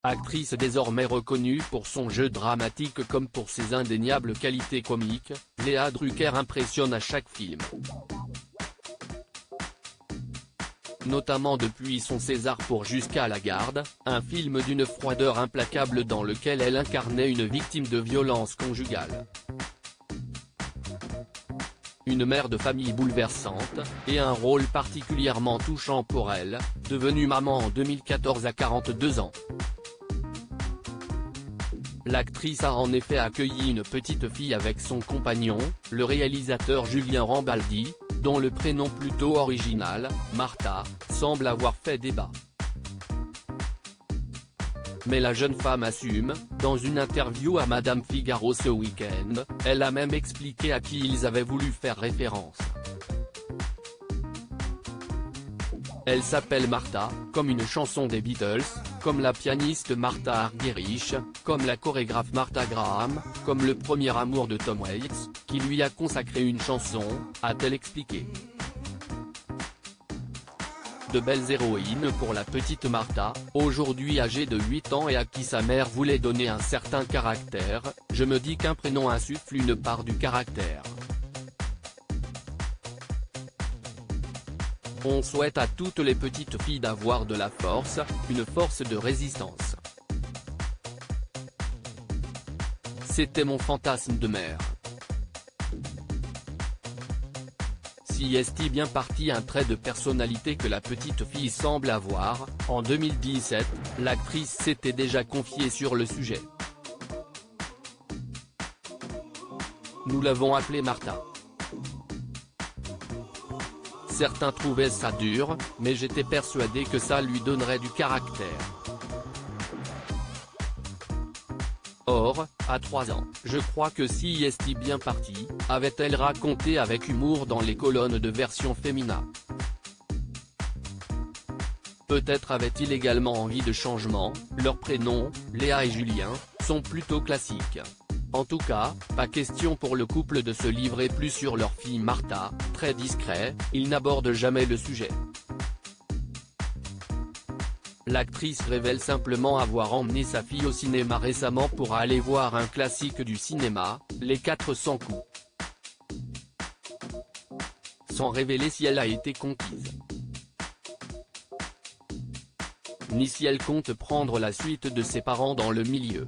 Actrice désormais reconnue pour son jeu dramatique comme pour ses indéniables qualités comiques, Léa Drucker impressionne à chaque film. Notamment depuis son César pour Jusqu'à la garde, un film d'une froideur implacable dans lequel elle incarnait une victime de violence conjugale. Une mère de famille bouleversante, et un rôle particulièrement touchant pour elle, devenue maman en 2014 à 42 ans. L'actrice a en effet accueilli une petite fille avec son compagnon, le réalisateur Julien Rambaldi, dont le prénom plutôt original, Martha, semble avoir fait débat. Mais la jeune femme assume, dans une interview à Madame Figaro ce week-end, elle a même expliqué à qui ils avaient voulu faire référence. Elle s'appelle Martha, comme une chanson des Beatles, comme la pianiste Martha Argerich, comme la chorégraphe Martha Graham, comme le premier amour de Tom Waits, qui lui a consacré une chanson, a-t-elle expliqué. De belles héroïnes pour la petite Martha, aujourd'hui âgée de 8 ans et à qui sa mère voulait donner un certain caractère, je me dis qu'un prénom insuffle une part du caractère. On souhaite à toutes les petites filles d'avoir de la force, une force de résistance. C'était mon fantasme de mère. Si est bien parti un trait de personnalité que la petite fille semble avoir, en 2017, l'actrice s'était déjà confiée sur le sujet. Nous l'avons appelée Martha. Certains trouvaient ça dur, mais j'étais persuadé que ça lui donnerait du caractère. Or, à 3 ans, je crois que si est bien parti, avait-elle raconté avec humour dans les colonnes de version féminin. Peut-être avait-il également envie de changement, leurs prénoms, Léa et Julien, sont plutôt classiques. En tout cas, pas question pour le couple de se livrer plus sur leur fille Martha, très discret, ils n'abordent jamais le sujet. L'actrice révèle simplement avoir emmené sa fille au cinéma récemment pour aller voir un classique du cinéma, Les 400 coups. Sans révéler si elle a été conquise. Ni si elle compte prendre la suite de ses parents dans le milieu.